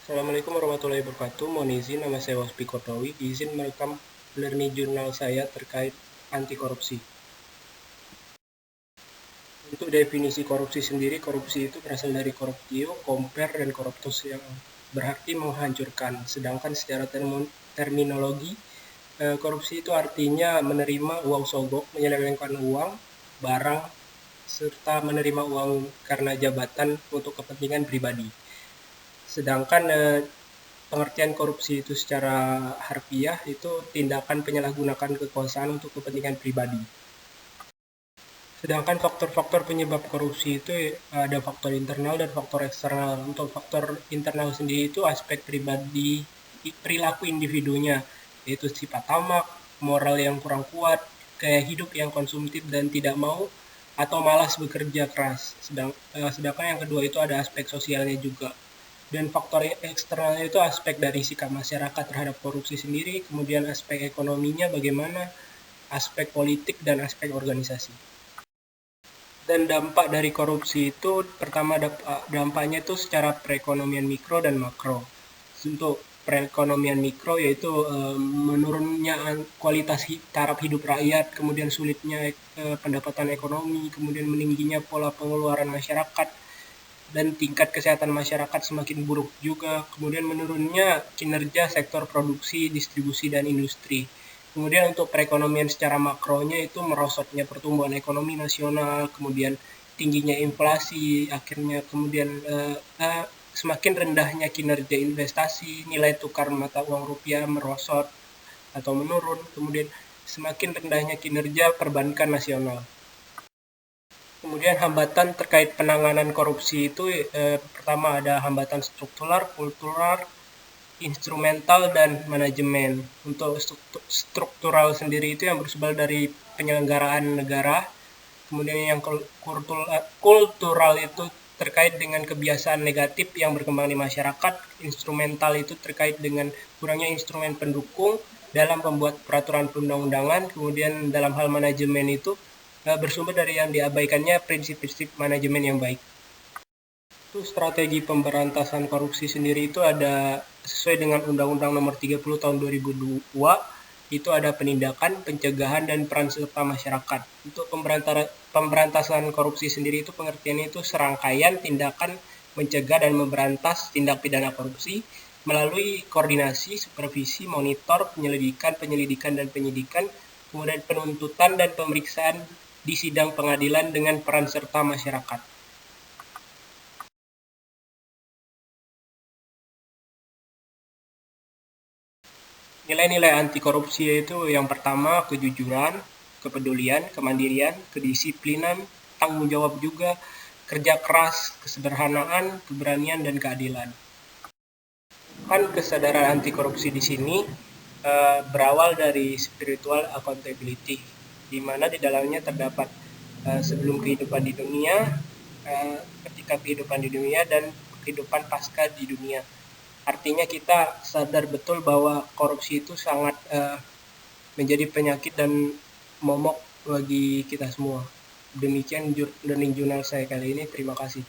Assalamualaikum warahmatullahi wabarakatuh. Mohon izin, nama saya Waspi Kotowi. Izin merekam learning jurnal saya terkait anti korupsi. Untuk definisi korupsi sendiri, korupsi itu berasal dari corruptio, compare, dan corruptus yang berarti menghancurkan. Sedangkan secara terminologi, korupsi itu artinya menerima uang sogok, menyelewengkan uang, barang, serta menerima uang karena jabatan untuk kepentingan pribadi. Sedangkan pengertian korupsi itu secara harfiah itu tindakan penyalahgunaan kekuasaan untuk kepentingan pribadi. Sedangkan faktor-faktor penyebab korupsi itu ada faktor internal dan faktor eksternal. Untuk faktor internal sendiri itu aspek pribadi, perilaku individunya, yaitu sifat tamak, moral yang kurang kuat, gaya hidup yang konsumtif dan tidak mau atau malas bekerja keras. Sedangkan yang kedua itu ada aspek sosialnya juga. Dan faktor eksternalnya itu aspek dari sikap masyarakat terhadap korupsi sendiri, kemudian aspek ekonominya bagaimana, aspek politik, dan aspek organisasi. Dan dampak dari korupsi itu pertama dampaknya itu secara perekonomian mikro dan makro. Untuk perekonomian mikro yaitu menurunnya kualitas taraf hidup rakyat, kemudian sulitnya pendapatan ekonomi, kemudian meningginya pola pengeluaran masyarakat, dan tingkat kesehatan masyarakat semakin buruk juga, kemudian menurunnya kinerja sektor produksi, distribusi, dan industri. Kemudian untuk perekonomian secara makronya itu merosotnya pertumbuhan ekonomi nasional, kemudian tingginya inflasi, akhirnya kemudian semakin rendahnya kinerja investasi, nilai tukar mata uang rupiah merosot atau menurun, kemudian semakin rendahnya kinerja perbankan nasional. Kemudian hambatan terkait penanganan korupsi itu pertama ada hambatan struktural, kultural, instrumental, dan manajemen. Untuk struktural sendiri itu yang bersumber dari penyelenggaraan negara. Kemudian yang kultural itu terkait dengan kebiasaan negatif yang berkembang di masyarakat. Instrumental itu terkait dengan kurangnya instrumen pendukung dalam membuat peraturan perundang-undangan. Kemudian dalam hal manajemen itu bersumber dari yang diabaikannya prinsip-prinsip manajemen yang baik. Itu strategi pemberantasan korupsi sendiri itu ada sesuai dengan Undang-Undang Nomor 30 Tahun 2002, itu ada penindakan, pencegahan, dan peran serta masyarakat. Untuk pemberantasan korupsi sendiri itu pengertiannya itu serangkaian tindakan mencegah dan memberantas tindak pidana korupsi melalui koordinasi, supervisi, monitor, penyelidikan, dan penyidikan, kemudian penuntutan dan pemeriksaan di sidang pengadilan dengan peran serta masyarakat. Nilai-nilai anti korupsi yaitu yang pertama kejujuran, kepedulian, kemandirian, kedisiplinan, tanggung jawab juga, kerja keras, kesederhanaan, keberanian, dan keadilan. Kan kesadaran anti korupsi di sini berawal dari spiritual accountability, di mana di dalamnya terdapat sebelum kehidupan di dunia, ketika kehidupan di dunia, dan kehidupan pasca di dunia. Artinya kita sadar betul bahwa korupsi itu sangat menjadi penyakit dan momok bagi kita semua. Demikian learning jurnal saya kali ini. Terima kasih.